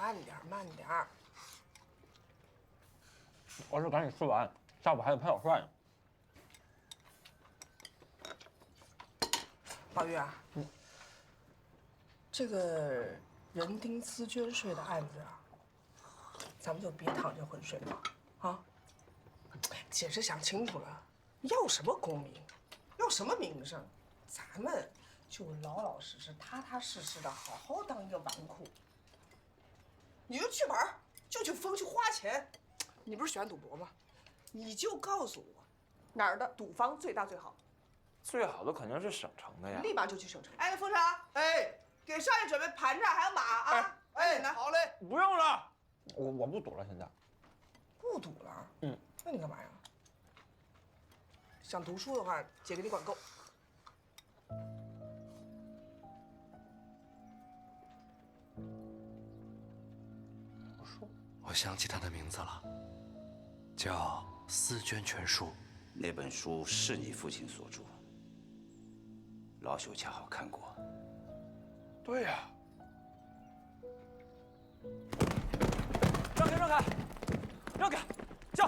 慢点，慢点。我是赶紧吃完，下午还得拍小帅呢。老于啊，这个人丁私捐税的案子啊，咱们就别趟这浑水了啊！姐是想清楚了，要什么功名，要什么名声，咱们就老老实实、踏踏实实的，好好当一个纨绔。你就去玩，就去疯，去花钱。你不是喜欢赌博吗？你就告诉我，哪儿的赌坊最大最好？最好的肯定是省城的呀。立马就去省城。哎，副厂，哎，给少爷准备盘缠还有马啊！哎，好嘞，不用了，我不赌了，现在。不赌了？那你干嘛呀？想读书的话，姐给你管够。我想起他的名字了，叫《私捐全书》。那本书是你父亲所著，老朽恰好看过。对呀。让开，让开，让开，叫！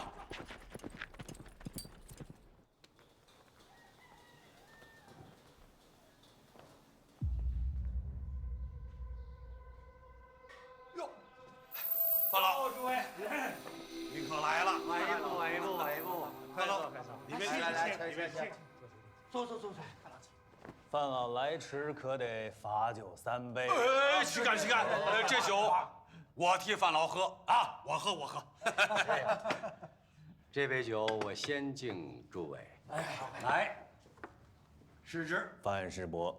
哟，大佬，诸位，您可来了！来一步，大佬，里面请，里面请。坐。饭老来迟，可得罚酒3杯。哎，岂敢！这酒我替范老喝啊，我喝。这杯酒我先敬诸位。来，失职。范世伯。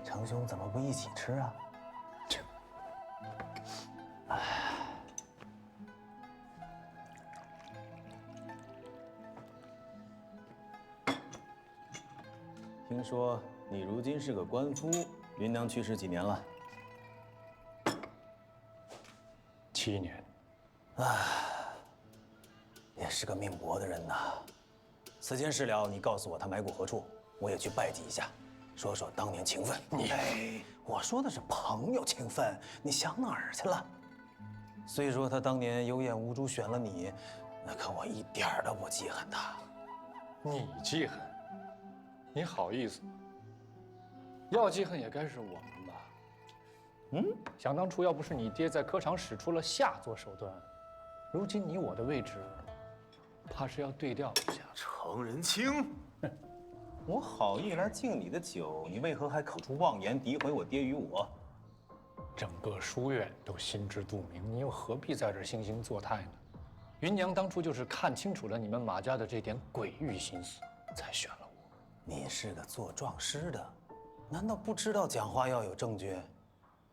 程兄怎么不一起吃啊？听说你如今是个官夫，芸娘去世几年了？7年。也是个命薄的人呐。此间事了，你告诉我他埋骨何处，我也去拜祭一下，说说当年情分。我说的是朋友情分，你想哪儿去了？虽说他当年有眼无珠选了你，那可我一点儿都不记恨他。你记恨？你好意思？要记恨也该是我们吧？想当初要不是你爹在科场使出了下作手段，如今你我的位置，怕是要对调一下。程仁清，我好意来敬你的酒，你为何还口出妄言，诋毁我爹与我？整个书院都心知肚明，你又何必在这惺惺作态呢？芸娘当初就是看清楚了你们马家的这点诡异心思，才选了我。你是个做壮师的，难道不知道讲话要有证据？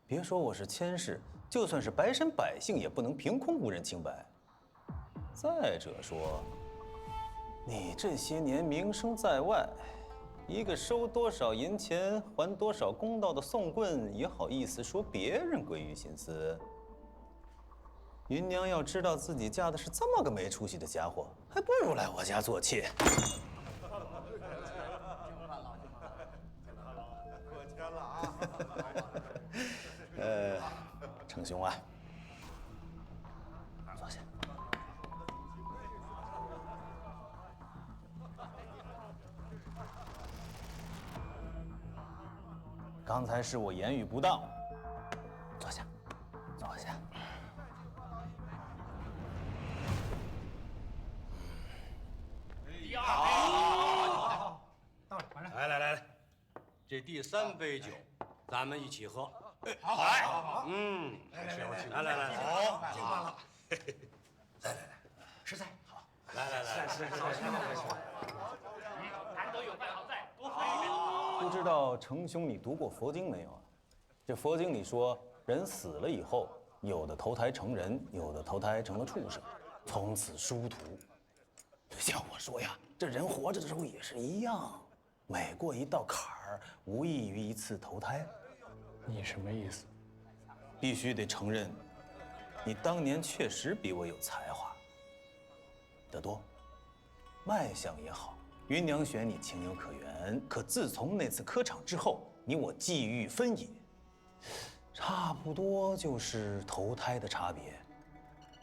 别说我是谦氏，就算是白山百姓，也不能凭空误认清白。再者说，你这些年名声在外，一个收多少银钱还多少公道的宋棍，也好意思说别人鬼于心思？芸娘要知道自己嫁的是这么个没出息的家伙，还不如来我家做妾。过谦了啊！程兄啊，坐下。刚才是我言语不当，坐下，坐下。第3杯酒，咱们一起喝。好，来，好，尽管了。来，实在好。来，难得有饭好在，多喝一杯。不知道程兄你读过佛经没有啊？这佛经里说，人死了以后，有的投胎成人，有的投胎成了畜生，从此殊途。像我说呀，这人活着的时候也是一样，每过一道坎儿，无异于一次投胎。你什么意思？必须得承认，你当年确实比我有才华。德多，卖相也好，芸娘选你情有可原。可自从那次科场之后，你我际遇分野，差不多就是投胎的差别。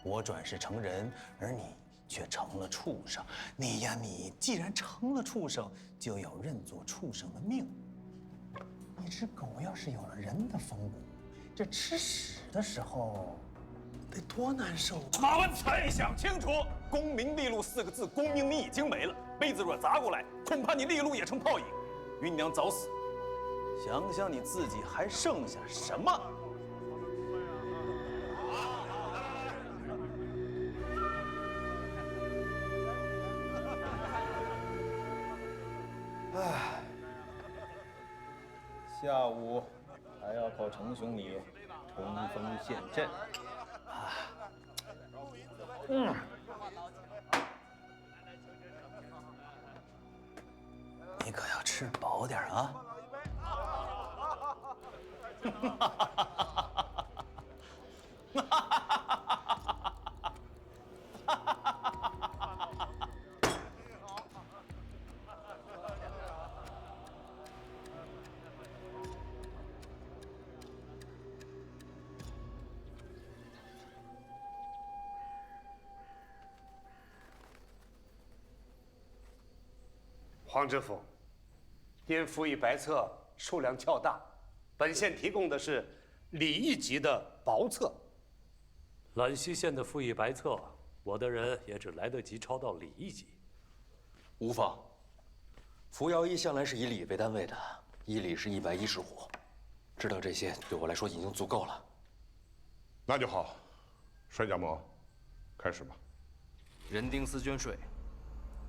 我转世成人，而你却成了畜生。你呀，你既然成了畜生，就要认作畜生的命。一只狗要是有了人的风骨，这吃屎的时候得多难受啊！马文才想清楚，“功名利禄”4个字，功名你已经没了。杯子若砸过来，恐怕你利禄也成泡影。芸娘早死，想想你自己还剩下什么？唉，下午还要靠程兄你冲锋陷阵。你可要吃饱点啊！黄知府，因赋予白册数量较大，本县提供的是礼义级的薄册。兰溪县的赋役白册，我的人也只来得及抄到礼义级。无妨，扶摇一向来是以礼为单位的，一礼是110户，知道这些对我来说已经足够了。那就好，帅家模，开始吧。人丁丝绢税，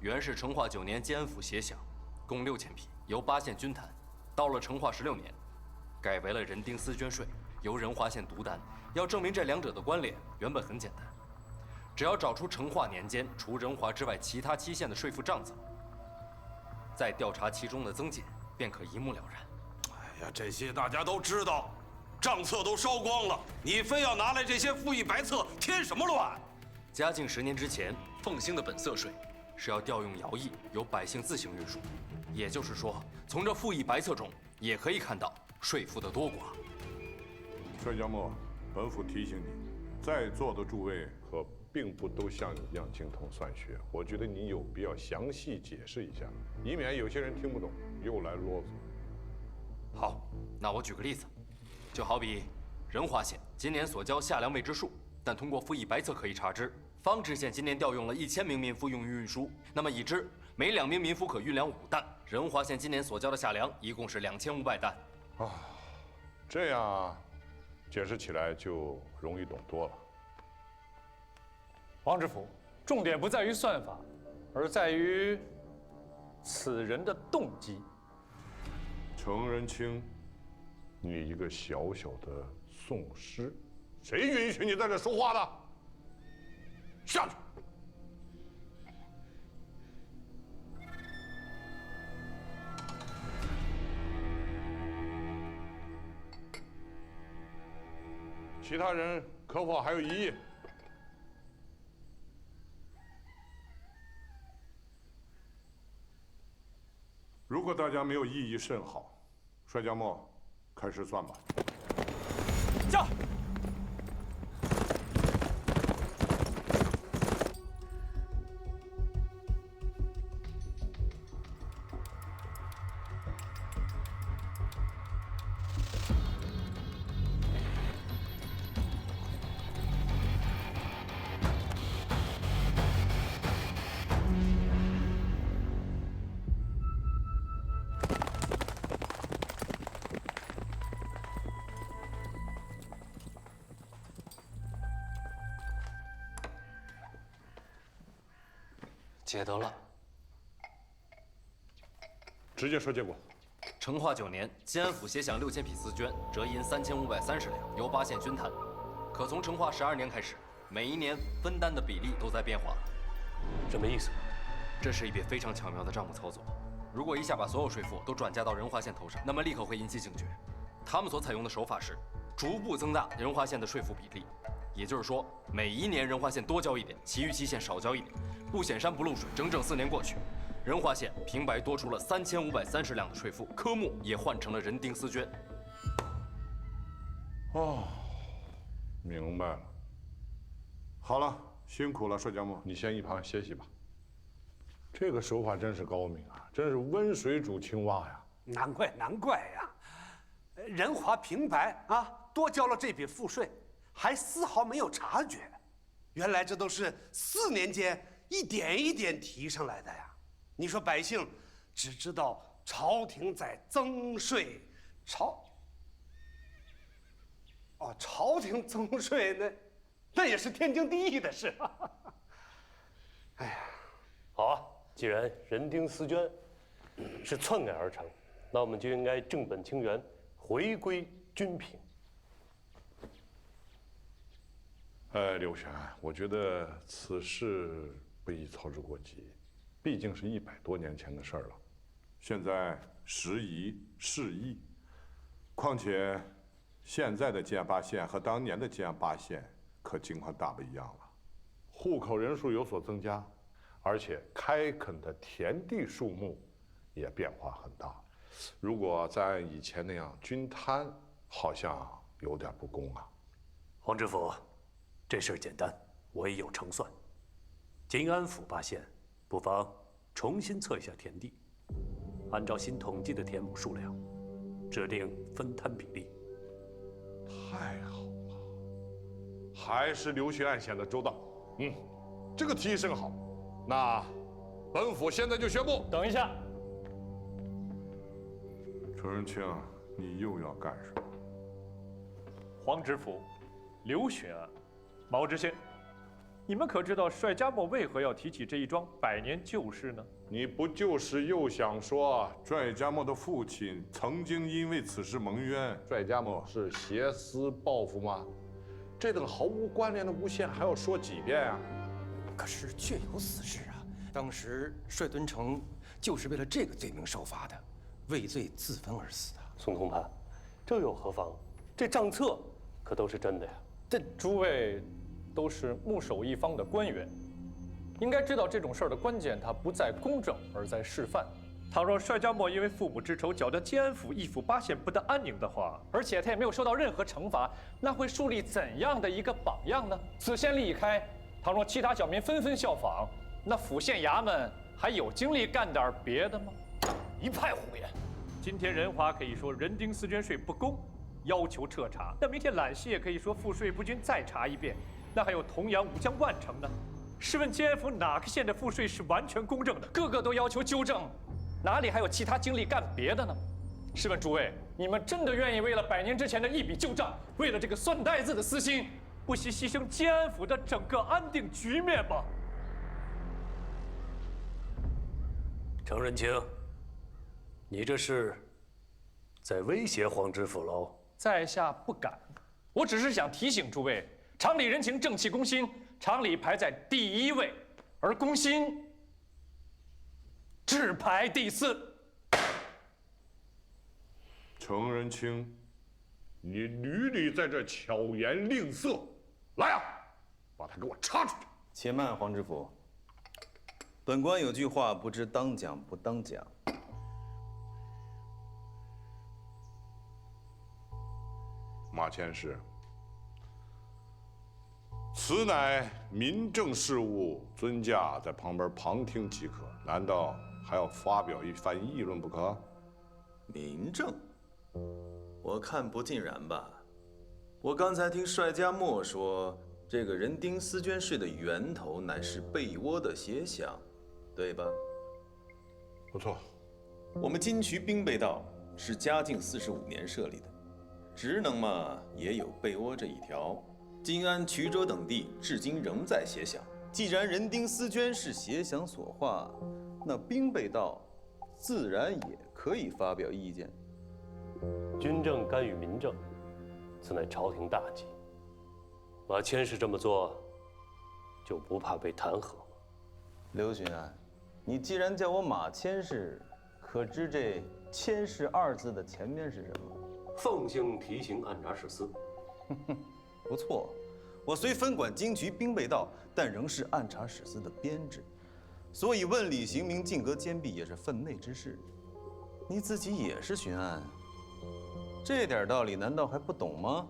原是成化9年监府协饷，共6000匹，由8县均摊。到了成化16年，改为了人丁丝绢税，由仁华县独担。要证明这两者的关联，原本很简单，只要找出成化年间除仁华之外其他7县的税赋账册，再调查其中的增减，便可一目了然。哎呀，这些大家都知道，账册都烧光了，你非要拿来这些赋役白册添什么乱？嘉靖10年之前，奉兴的本色税是要调用徭役，由百姓自行运输。也就是说，从这赋役白册中也可以看到税赋的多寡。帅家模，本府提醒你，在座的诸位可并不都像你一样精通算学，我觉得你有必要详细解释一下，以免有些人听不懂又来啰嗦。好，那我举个例子，就好比仁华县今年所交夏粮未知数，但通过赋役白册可以查知。方知县今年调用了1000名民夫用于运输，那么已知每2名民夫可运粮5担。仁华县今年所交的夏粮一共是2500担。啊，这样啊，解释起来就容易懂多了。王知府，重点不在于算法，而在于此人的动机。程仁清，你一个小小的讼师，谁允许你在这说话的？下去！其他人可否还有异议？如果大家没有异议，甚好。帅家模，开始算吧。驾！解得了。直接说结果。成化9年，晋安府协饷6000匹丝绢，折银3530两，由8县均摊。可从成化12年开始，每一年分担的比例都在变化。什么意思？这是一笔非常巧妙的账目操作。如果一下把所有税赋都转嫁到仁化县头上，那么立刻会引起警觉。他们所采用的手法是逐步增大仁化县的税赋比例，也就是说，每一年仁化县多交一点，其余7县少交一点，不显山不露水。整整4年过去，仁化县平白多出了3530两的税赋，科目也换成了人丁丝绢。哦，明白了。好了，辛苦了，帅家木，你先一旁歇息吧。这个手法真是高明啊，真是温水煮青蛙呀！难怪呀，仁华平白啊多交了这笔赋税，还丝毫没有察觉。原来这都是4年间一点一点提上来的呀！你说百姓只知道朝廷在增税，朝廷增税，那也是天经地义的事。哎呀，好啊，既然人丁丝绢是篡改而成，那我们就应该正本清源，回归均平。刘玄，我觉得此事不宜操之过急，毕竟是100多年前的事儿了。现在时移世易，况且现在的建安8县和当年的建安8县可情况大不一样了，户口人数有所增加，而且开垦的田地数目也变化很大。如果再按以前那样均摊，好像有点不公啊。黄知府，这事儿简单，我也有成算。晋安府8县，不妨重新测一下田地，按照新统计的田亩数量，制定分摊比例。太好了，还是刘玄案显得周到。这个提议甚好。那本府现在就宣布。等一下，程仁清，你又要干什么？黄知府，刘玄案，毛知县，你们可知道帅家墨为何要提起这一桩100年旧事呢？你不就是又想说帅家墨的父亲曾经因为此事蒙冤，帅家墨是挟私报复吗？这等毫无关联的诬陷还要说几遍啊？可是确有此事啊！当时帅敦成就是为了这个罪名受罚的，畏罪自焚而死的。宋通判，这又何妨？这账册可都是真的呀。这诸位都是牧守一方的官员，应该知道这种事儿的关键，它不在公正，而在示范。倘若帅家墨因为父母之仇，搅得晋安府1府8县不得安宁的话，而且他也没有受到任何惩罚，那会树立怎样的一个榜样呢？此先例一开，倘若其他小民纷纷效仿，那府县衙门还有精力干点别的吗？一派胡言！今天仁华可以说人丁丝绢税不公，要求彻查；那明天揽溪也可以说赋税不均，再查一遍。那还有同阳、武江、万城呢？试问晋安府哪个县的赋税是完全公正的？个个都要求纠正，哪里还有其他精力干别的呢？试问诸位，你们真的愿意为了100年之前的一笔旧账，为了这个算带字的私心，不惜牺牲晋安府的整个安定局面吗？程仁清，你这是在威胁黄知府喽？在下不敢，我只是想提醒诸位，常理人情、正气、公心，常理排在第1位，而公心只排第4。程仁清，你屡屡在这巧言令色，来啊，把他给我插出去！且慢，黄知府。本官有句话，不知当讲不当讲。马佥事，此乃民政事务，尊驾在旁边旁听即可，难道还要发表一番议论不可？民政，我看不尽然吧。我刚才听帅家墨说，这个人丁丝绢税的源头乃是被窝的协饷，对吧？不错。我们金渠兵备道是嘉靖45年设立的，职能嘛也有被窝这一条。金安、衢州等地至今仍在协饷，既然人丁思娟是协想所化，那兵备道自然也可以发表意见。军政干预民政，此乃朝廷大忌。马千世这么做，就不怕被弹劾吗？刘巡案，你既然叫我马千世，可知这“千世”二字的前面是什么？奉行提刑按察使司。不错，我虽分管京局兵备道，但仍是按察使司的编制，所以问理刑名、禁阁监闭也是分内之事。你自己也是巡案，这点道理难道还不懂吗？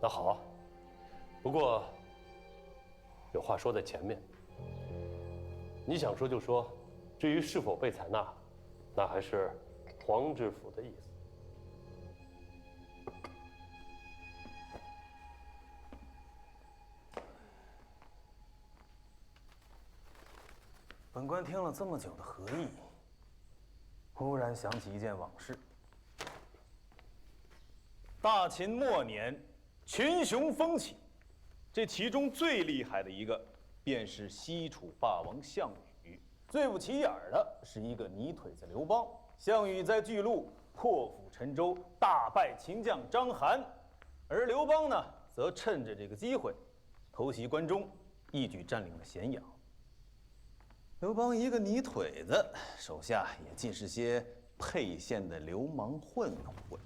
那好啊，不过有话说在前面，你想说就说，至于是否被采纳，那还是皇知府的意思。本官听了这么久的合议，忽然想起一件往事。大秦末年，群雄风起，这其中最厉害的一个，便是西楚霸王项羽。最不起眼的是一个泥腿子刘邦。项羽在巨鹿破釜沉舟，大败秦将章邯，而刘邦呢，则趁着这个机会，偷袭关中，一举占领了咸阳。刘邦一个泥腿子，手下也尽是些沛县的流氓混混。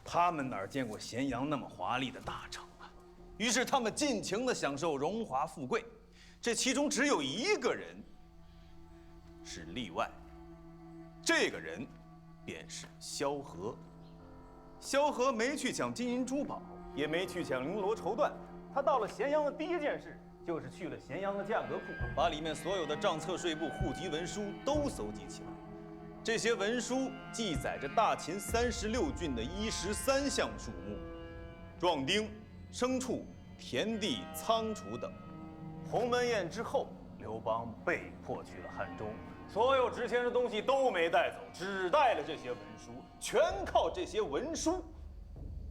他们哪见过咸阳那么华丽的大城啊？于是他们尽情地享受荣华富贵。这其中只有一个人是例外，这个人便是萧何。萧何没去抢金银珠宝，也没去抢绫罗绸缎，他到了咸阳的第一件事，就是去了咸阳的价格库，把里面所有的账册、税簿、户籍文书都搜集起来。这些文书记载着大秦36郡的衣食3项数目，壮丁、牲畜、田地、仓储等。鸿门宴之后，刘邦被迫去了汉中，所有值钱的东西都没带走，只带了这些文书。全靠这些文书，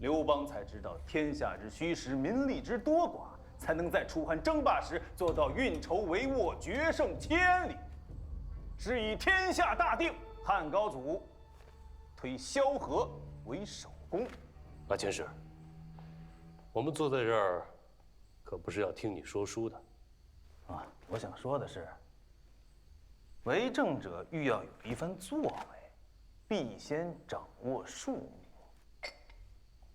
刘邦才知道天下之虚实，民力之多寡，才能在楚汉争霸时做到运筹帷幄，决胜千里。是以天下大定，汉高祖推萧何为首功。马千世，我们坐在这儿，可不是要听你说书的。我想说的是，为政者欲要有一番作为，必先掌握庶民。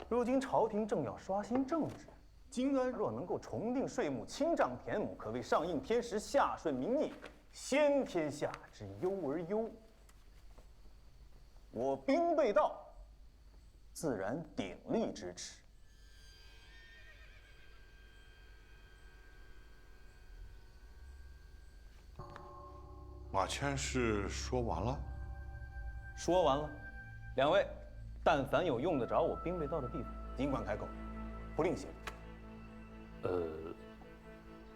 如今朝廷正要刷新政治，金安若能够重定税目，清账田亩，可谓上应天时，下顺民意，先天下之忧而忧。我兵备道自然鼎力支持。马千世说完了。说完了，两位，但凡有用得着我兵备道的地方，尽管开口，不吝惜。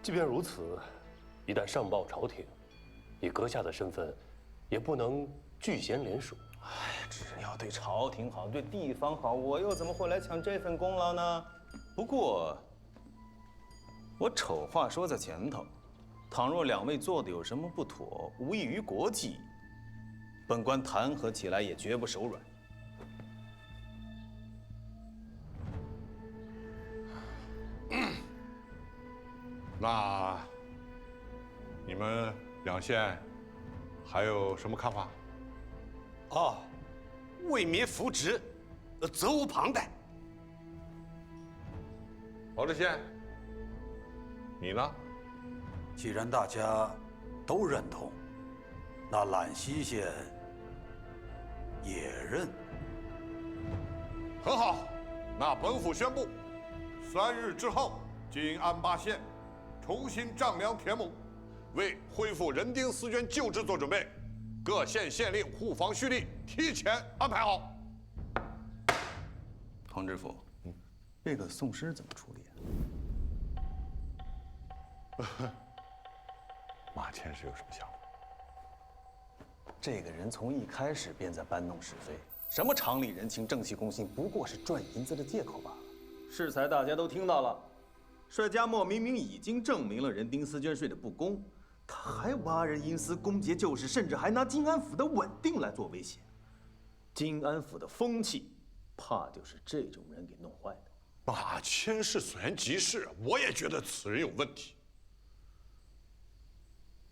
即便如此，一旦上报朝廷，以阁下的身份，也不能拒贤联署。只要对朝廷好，对地方好，我又怎么会来抢这份功劳呢？不过，我丑话说在前头，倘若两位做的有什么不妥，无益于国计，本官弹劾起来也绝不手软。那你们两县还有什么看法？为民扶植，责无旁贷。濠知县，你呢？既然大家都认同，那揽溪县也认。很好，那本府宣布，3日之后，金安8县重新丈量田亩，为恢复人丁思捐旧制做准备。各县县令护防蓄力，提前安排好。黄知府，这个宋师怎么处理啊？马千世有什么想法？这个人从一开始便在搬弄是非，什么常理人情、正气公信，不过是赚银子的借口罢了。适才大家都听到了，帅家墨明明已经证明了人丁思捐税的不公，他还挖人阴私，攻讦旧事，甚至还拿金安府的稳定来做威胁。金安府的风气，怕就是这种人给弄坏的。爸，千事虽然急事，我也觉得此人有问题。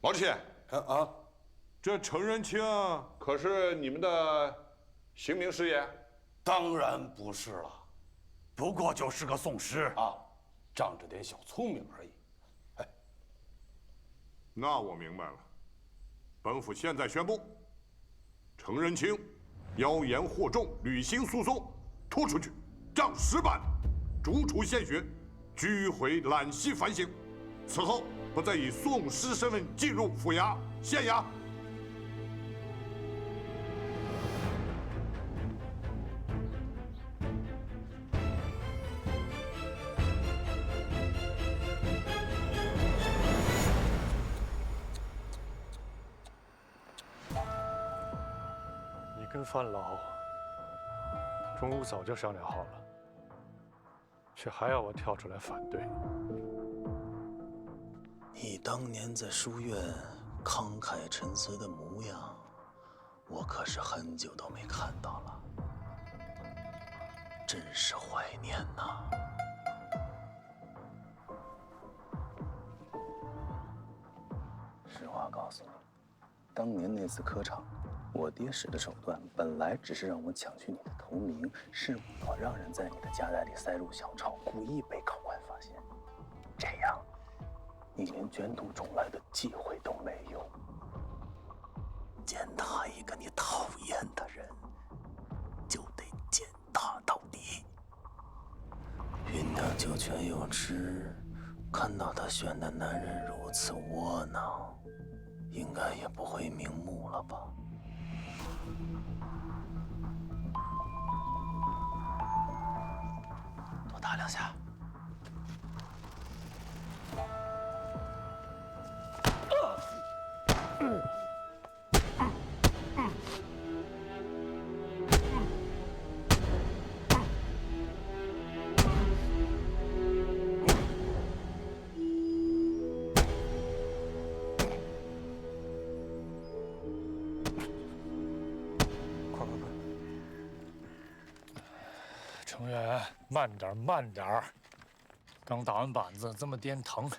毛主席，这程仁清可是你们的刑名师爷？当然不是了，不过就是个讼师啊，仗着点小聪明而已。那我明白了。本府现在宣布，程仁清妖言惑众，履行诉讼，拖出去，杖10板，逐出县学，拘回兰溪反省。此后不再以讼师身份进入府衙、县衙。你跟范老中午早就商量好了，却还要我跳出来反对。你当年在书院慷慨陈词的模样，我可是很久都没看到了，真是怀念呐。实话告诉你，当年那次科场，我爹使的手段本来只是让我抢去你的头名，是我让人在你的夹带里塞入小抄，故意被考官发现，这样你连卷土重来的机会都没有。践踏一个你讨厌的人，就得践踏到底。云长九泉有知，看到他选的男人如此窝囊，应该也不会瞑目了吧？多打2下。程远，慢点，慢点。刚打完板子，这么颠疼。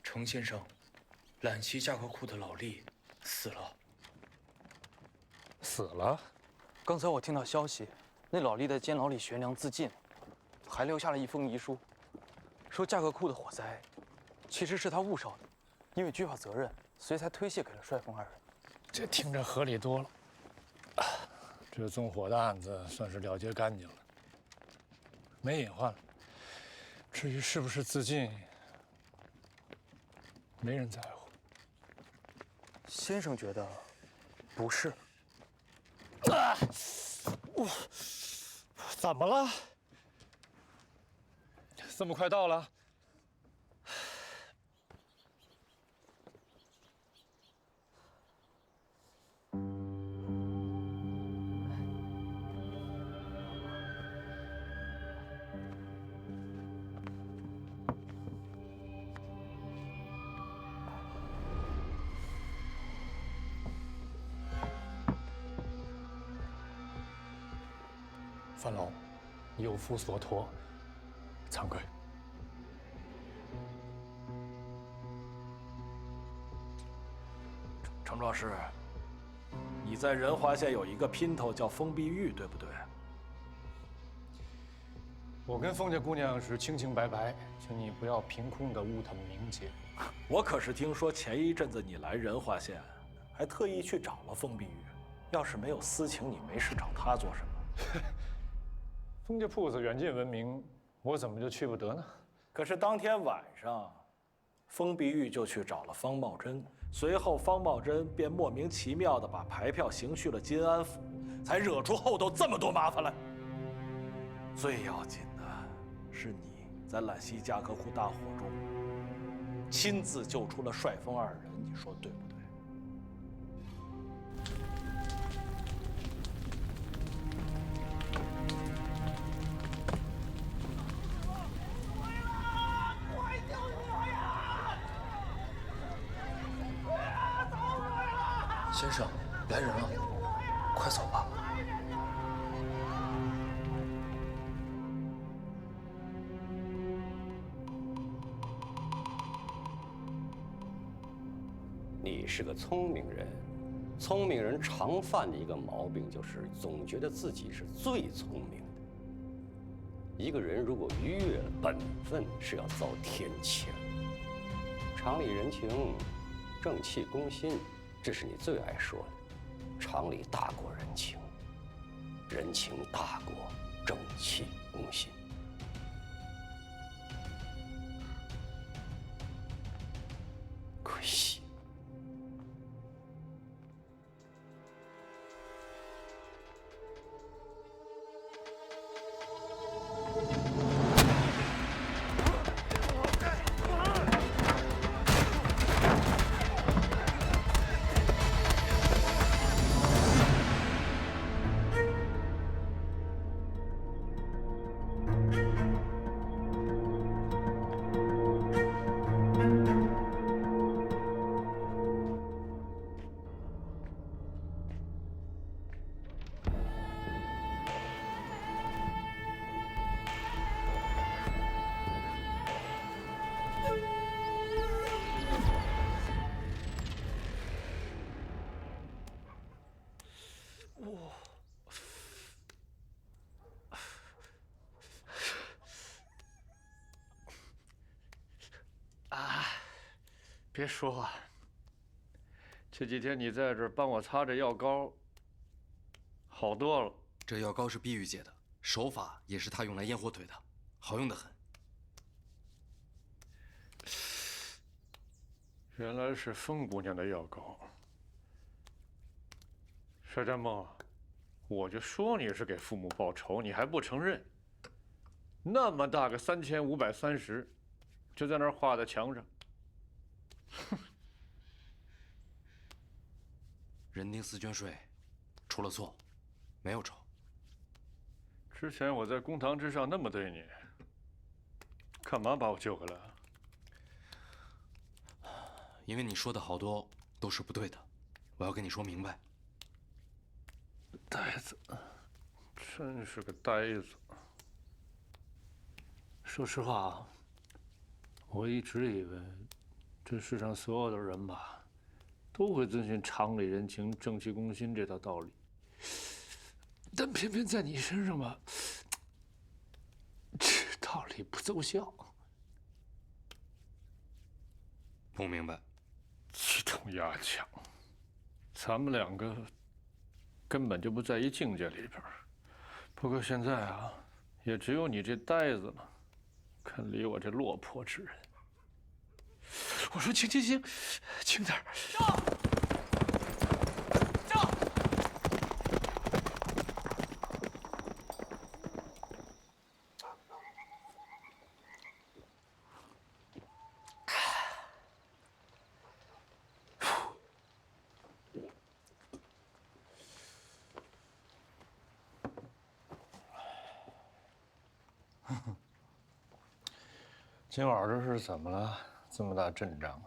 程先生，兰溪架壳库的老吏死了。死了？刚才我听到消息，那老吏在监牢里悬梁自尽，还留下了一封遗书，说架壳库的火灾其实是他误烧的，因为惧怕责任，所以才推卸给了帅峰2人。这听着合理多了。这纵火的案子算是了结干净了，没隐患了。至于是不是自尽，没人在乎。先生觉得不是？我怎么了？这么快到了？范老，有负所托，惭愧。程壮士，你在仁华县有一个姘头叫封碧玉，对不对？我跟封家姑娘是清清白白，请你不要凭空的污她名节。我可是听说前一阵子你来仁华县，还特意去找了封碧玉。要是没有私情，你没事找她做什么？封家铺子远近闻名，我怎么就去不得呢？可是当天晚上，封碧玉就去找了方茂贞，随后方茂贞便莫名其妙地把牌票行去了金安府，才惹出后头这么多麻烦来。最要紧的是你在兰溪架壳库大火中亲自救出了帅峰2人，你说对不对？快先生，来人了，快走吧。你是个聪明人，聪明人常犯的一个毛病就是总觉得自己是最聪明的。一个人如果逾越了本分，是要遭天谴。常理人情，正气攻心，这是你最爱说的。常理大过人情，人情大过正气攻心。可惜。别说话。这几天你在这儿帮我擦着药膏，好多了。这药膏是碧玉姐的，手法也是她用来腌火腿的，好用的很。原来是风姑娘的药膏。沙占梦，我就说你是给父母报仇，你还不承认。那么大个3530，就在那儿画在墙上。哼！人丁四捐税，出了错，没有仇。之前我在公堂之上那么对你，干嘛把我救回来啊？因为你说的好多都是不对的，我要跟你说明白。呆子，真是个呆子。说实话啊，我一直以为这世上所有的人吧，都会遵循常理人情、正气攻心这套道理，但偏偏在你身上吧，这道理不奏效。不明白。鸡同鸭讲，咱们两个根本就不在一境界里边。不过现在啊，也只有你这呆子了，肯理我这落魄之人。我说轻，轻点儿。上！今晚这是怎么了？这么大阵仗啊！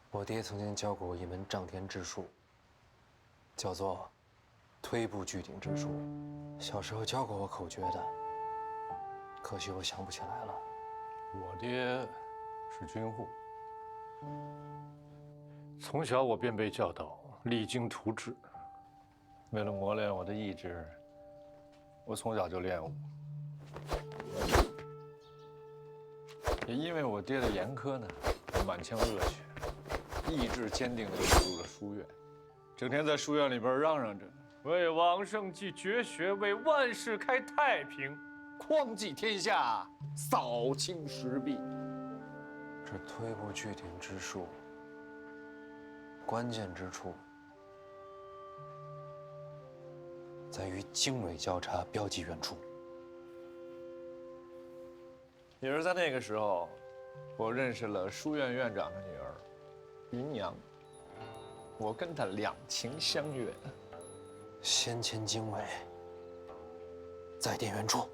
我爹曾经教过我一门丈天之术，叫做推步聚顶之术。小时候教过我口诀的，可惜我想不起来了。我爹是军户，从小我便被教导励精图治。为了磨练我的意志，我从小就练武。也因为我爹的严苛呢，我满腔热血，意志坚定地进入了书院，整天在书院里边嚷嚷着为往圣继绝学，为万世开太平，匡济天下，扫清时弊。这推步聚顶之术，关键之处在于经纬交叉，标记远处。也是在那个时候，我认识了书院院长的女儿芸娘，我跟她两情相悦。先牵经纬，再点远处。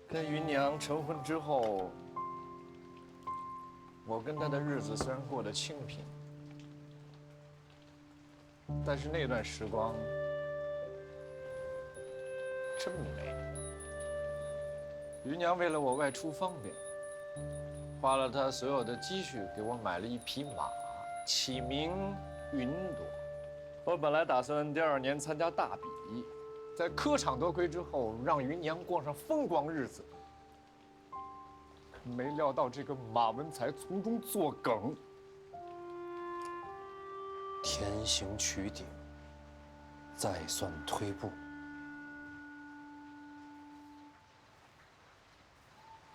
跟芸娘成婚之后，我跟她的日子虽然过得清贫，但是那段时光真美。余娘为了我外出方便，花了她所有的积蓄给我买了一匹马，起名云朵。我本来打算第2年参加大比，在科场夺魁之后，让余娘过上风光日子。可没料到这个马文才从中作梗，天行曲顶，再算推步。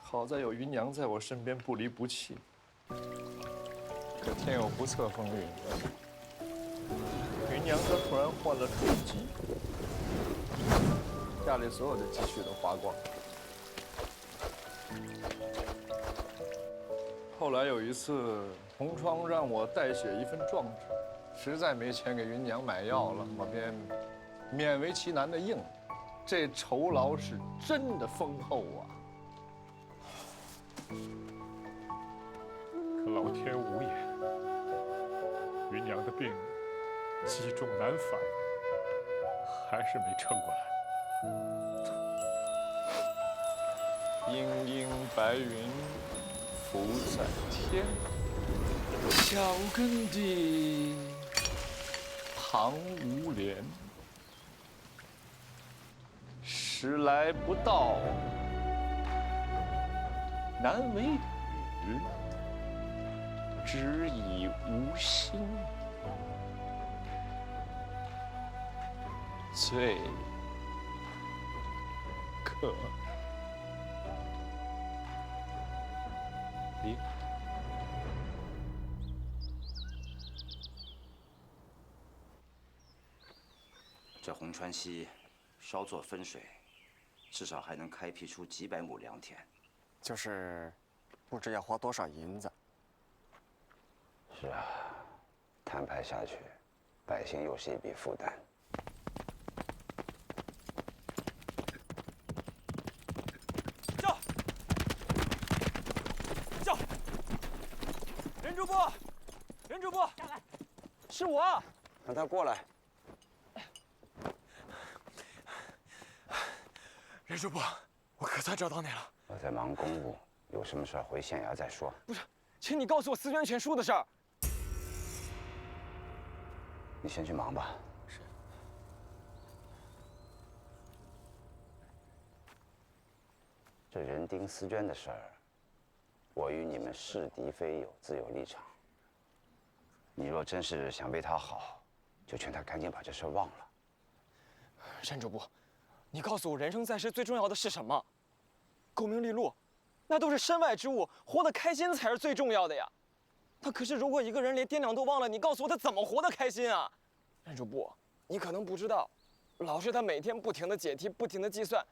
好在有余娘在我身边不离不弃。可天有不测风云，余娘她突然患了重疾，家里所有的积蓄都花光。后来有一次，同窗让我代写一份状纸，实在没钱给余娘买药了，我便勉为其难的应了。这酬劳是真的丰厚啊！可老天无眼，余娘的病积重难返，还是没撑过来。阴阴白云浮在天，脚跟地旁无莲。时来不到，难为雨，只以无心。最可怜。这红川溪稍作分水，至少还能开辟出几百亩良田。就是不知要花多少银子。是啊，摊派下去，百姓又是一笔负担。叫！任主播，任主播，下来，是我。让他过来。任主播，我可算找到你了。我在忙公务，有什么事儿回县衙再说。不是，请你告诉我思源全书的事儿。你先去忙吧。是。这人丁思娟的事儿，我与你们是敌非友，自有立场。你若真是想为他好，就劝他赶紧把这事儿忘了。任主播，你告诉我，人生在世最重要的是什么？功名利禄，那都是身外之物，活得开心才是最重要的呀。那可是，如果一个人连爹娘都忘了，你告诉我他怎么活得开心啊？任主播，你可能不知道，老师他每天不停地解题，不停地计算，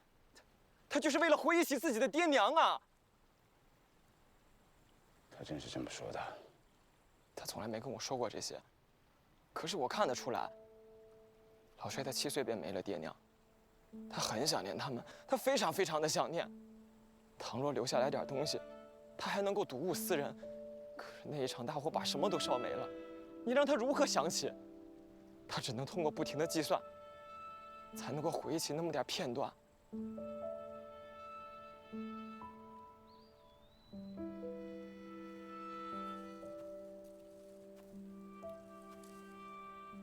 他就是为了回忆起自己的爹娘啊。他真是这么说的？他从来没跟我说过这些，可是我看得出来，老帅他7岁便没了爹娘，他很想念他们，他非常非常的想念。倘若留下来点东西，他还能够睹物思人。可是那一场大火把什么都烧没了，你让他如何想起？他只能通过不停的计算，才能够回忆起那么点片段。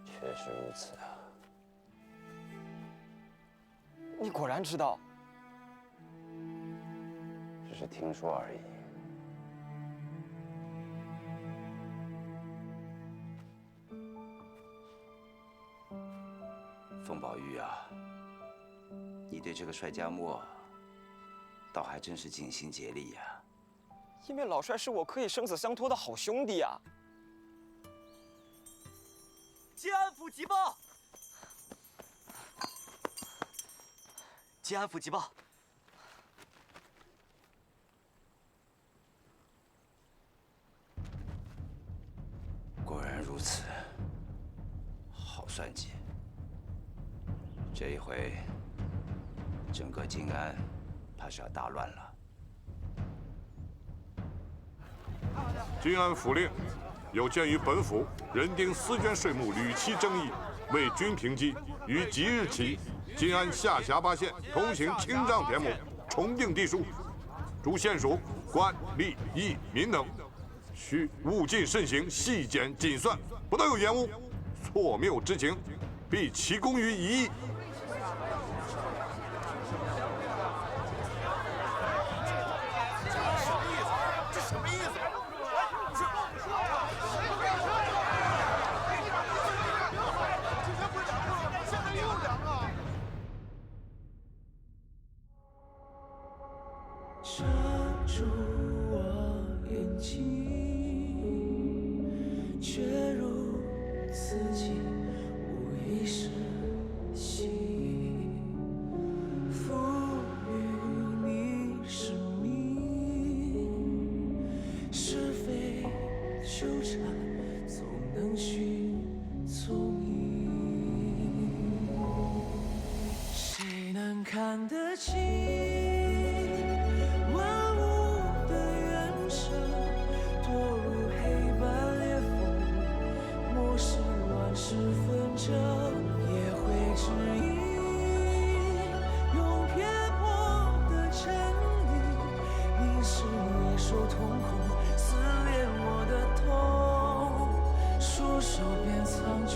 确实如此啊。你果然知道？只是听说而已。凤宝玉啊，你对这个帅家墨，倒还真是尽心竭力呀。因为老帅是我可以生死相托的好兄弟啊。吉安府急报！吉安府急报！果然如此，好算计。这一回，整个靖安怕是要大乱了。靖安府令，有鉴于本府人丁思娟税目屡期争议，为均平基，于即日起，晋安下辖8县通行清账田亩，重定地数。诸县属官吏役民等，需务尽慎行，细检谨算，不得有延误。错谬之情，必其功于一役。这什么意思？现在又凉了。遮住我眼睛，却如自己无意识心，赋予你生命，是非纠缠，总能寻踪影。谁能看得清万物的缘生，堕入黑白裂缝，漠视乱世纷争，也会指引用偏颇的真理，凝视野兽瞳孔，撕裂我的痛，束手变苍穹。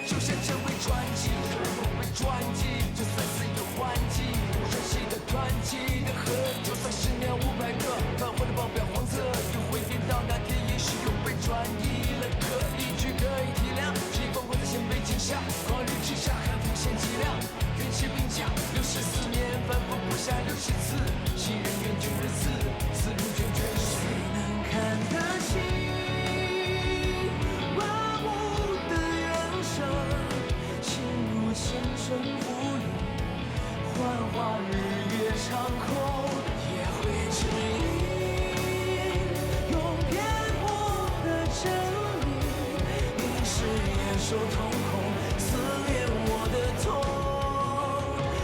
就像这位传奇，我被传记，就算死有换季，无声息的团体的河，就算10年500个泛黄的报表黄色，又会变到那天也许又被转移了，可以体谅，习惯活在先辈镜下，狂日之下还无限体谅，运气并驾，64年反复不下60次，新人愿旧日死，死人卷卷谁能看得清？千声不语，幻化日月长空，也会指引用偏颇的真理，凝视野兽瞳孔，撕裂我的痛，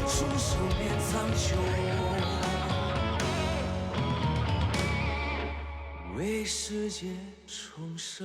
束手变苍穹，为世界重生。